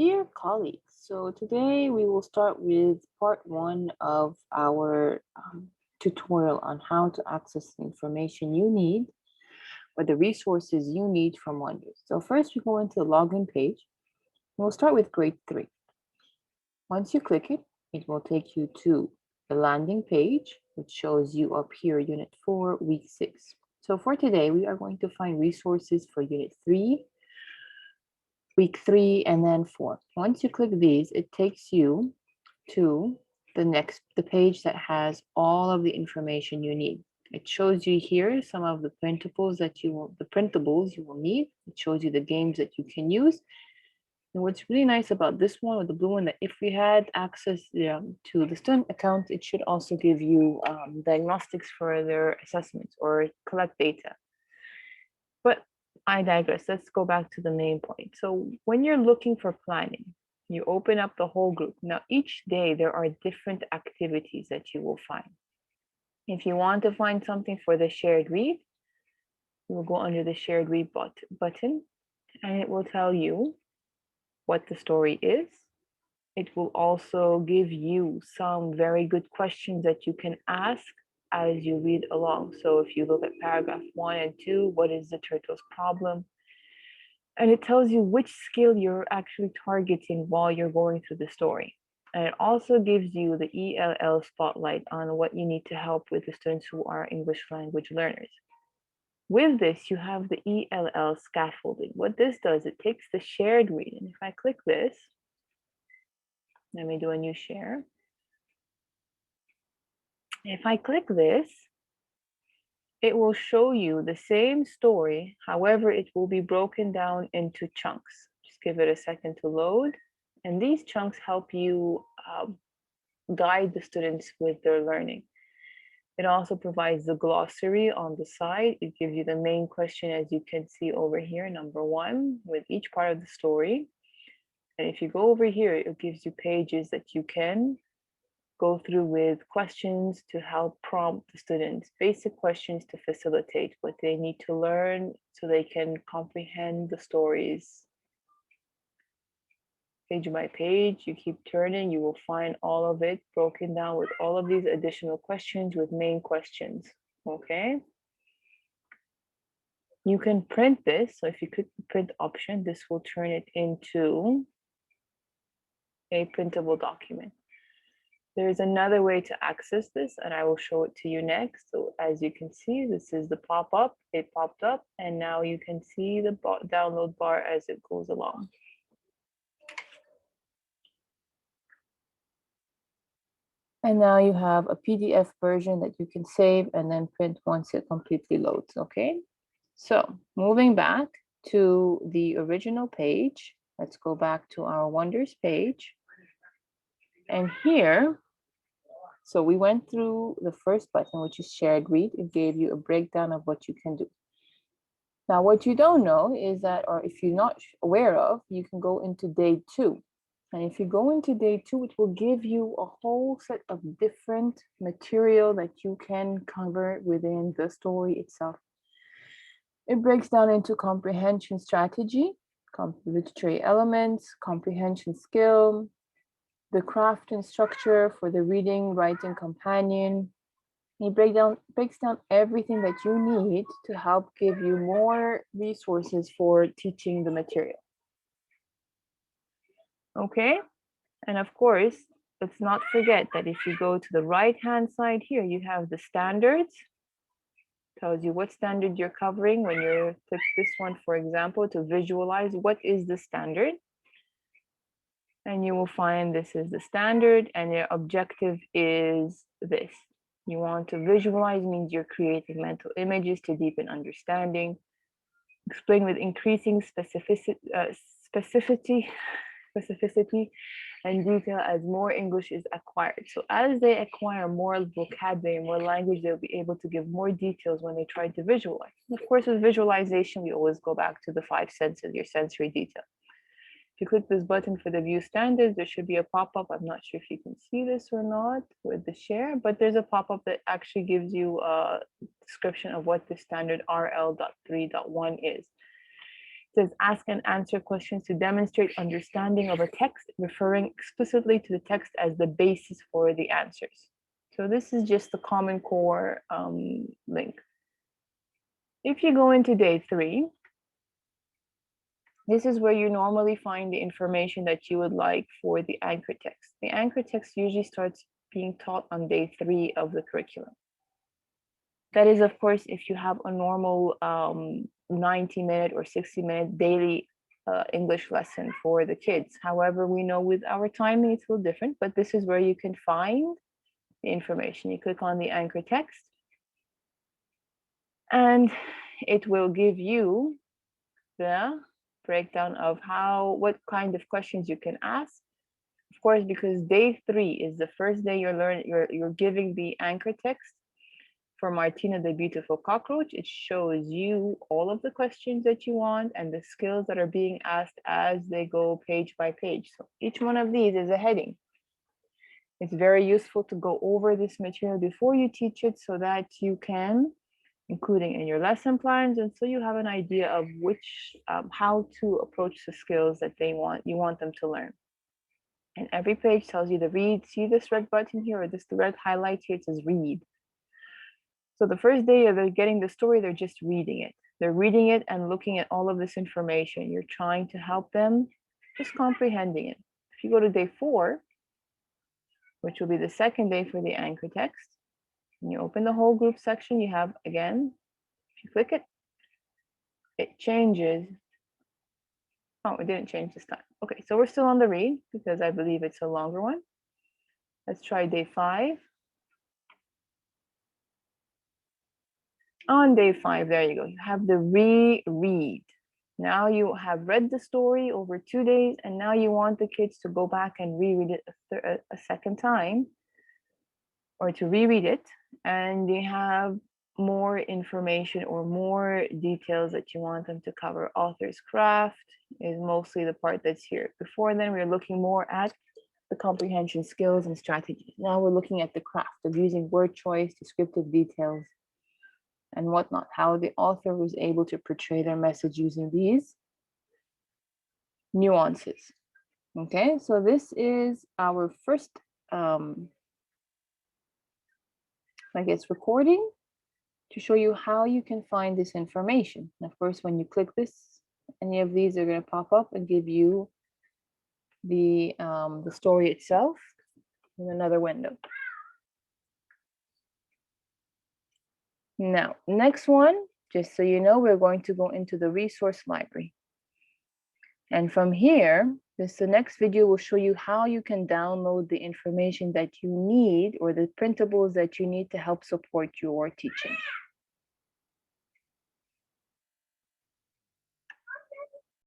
Dear colleagues, so today we will start with part one of our tutorial on how to access the information you need or the resources you need from Wonders. So first we go into the login page. We'll start with grade 3. Once you click it, it will take you to the landing page, which shows you up here Unit 4, Week 6. So for today, we are going to find resources for Unit 3, Week 3, and then 4. Once you click these, it takes you to the page that has all of the information you need. It shows you here some of the printables you will need. It shows you the games that you can use. And what's really nice about this one, or the blue one, that if we had access to the student account, it should also give you diagnostics for their assessments or collect data. But I digress. Let's go back to the main point. So when you're looking for planning, you open up the whole group. Now, each day there are different activities that you will find. If you want to find something for the shared read, you will go under the shared read button, and it will tell you what the story is. It will also give you some very good questions that you can ask as you read along. So if you look at paragraph 1 and 2, what is the turtle's problem? And it tells you which skill you're actually targeting while you're going through the story. And it also gives you the ELL spotlight on what you need to help with the students who are English language learners. With this, you have the ELL scaffolding. What this does, it takes the shared read. And if I click this, let me do a new share. If I click this, it will show you the same story. However, it will be broken down into chunks. Just give it a second to load. And these chunks help you guide the students with their learning. It also provides the glossary on the side. It gives you the main question, as you can see over here, number 1, with each part of the story. And if you go over here, it gives you pages that you can go through with questions to help prompt the students, basic questions to facilitate what they need to learn so they can comprehend the stories. Page by page, you keep turning, you will find all of it broken down with all of these additional questions with main questions, okay? You can print this, so if you click the print option, this will turn it into a printable document. There's another way to access this, and I will show it to you next. So as you can see, this is the pop-up. It popped up, and now you can see the download bar as it goes along. And now you have a PDF version that you can save and then print once it completely loads, okay? So moving back to the original page, let's go back to our Wonders page. And here, so we went through the first button, which is shared read. It gave you a breakdown of what you can do. Now, what you don't know is that, or if you're not aware of, you can go into day 2. And if you go into day 2, it will give you a whole set of different material that you can cover within the story itself. It breaks down into comprehension strategy, literary elements, comprehension skill, the craft and structure for the reading, writing companion. It breaks down everything that you need to help give you more resources for teaching the material. Okay, and of course, let's not forget that if you go to the right-hand side here, you have the standards. Tells you what standard you're covering when you click this one, for example, to visualize what is the standard. And you will find this is the standard, and your objective is this. You want to visualize means you're creating mental images to deepen understanding. Explain with increasing specificity and detail as more English is acquired. So as they acquire more vocabulary, more language, they'll be able to give more details when they try to visualize. Of course, with visualization, we always go back to the 5 senses, your sensory detail. If you click this button for the view standards, there should be a pop-up. I'm not sure if you can see this or not with the share, but there's a pop-up that actually gives you a description of what the standard RL.3.1 is. It says ask and answer questions to demonstrate understanding of a text, referring explicitly to the text as the basis for the answers. So this is just the Common Core link. If you go into day 3, this is where you normally find the information that you would like for the anchor text. The anchor text usually starts being taught on day 3 of the curriculum. That is, of course, if you have a normal 90-minute or 60-minute daily English lesson for the kids. However, we know with our timing, it's a little different, but this is where you can find the information. You click on the anchor text, and it will give you the breakdown of what kind of questions you can ask. Of course, because day 3 is the first day you're giving the anchor text. For Martina the Beautiful Cockroach, it shows you all of the questions that you want and the skills that are being asked as they go page by page. So each one of these is a heading. It's very useful to go over this material before you teach it so that you can, including in your lesson plans, and so you have an idea of how to approach the skills that you want them to learn. And every page tells you to read. See this red button here, or the red highlight here, it says read. So the first day they're getting the story, they're just reading it. They're reading it and looking at all of this information. You're trying to help them just comprehending it. If you go to day 4, which will be the second day for the anchor text, and you open the whole group section, you have, again, if you click it, it changes. Oh, it didn't change this time. Okay, so we're still on the read because I believe it's a longer one. Let's try day 5. On day 5, there you go. You have the reread. Now you have read the story over 2 days, and now you want the kids to go back and reread it a second time, or to reread it, and they have more information or more details that you want them to cover. Author's craft is mostly the part that's here. Before then, we're looking more at the comprehension skills and strategies. Now we're looking at the craft of using word choice, descriptive details, and whatnot, how the author was able to portray their message using these nuances. Okay, so this is our first, recording to show you how you can find this information. And of course, when you click this, any of these are going to pop up and give you the story itself in another window. Now, next one, just so you know, we're going to go into the resource library. And from here, the next video will show you how you can download the information that you need, or the printables that you need to help support your teaching.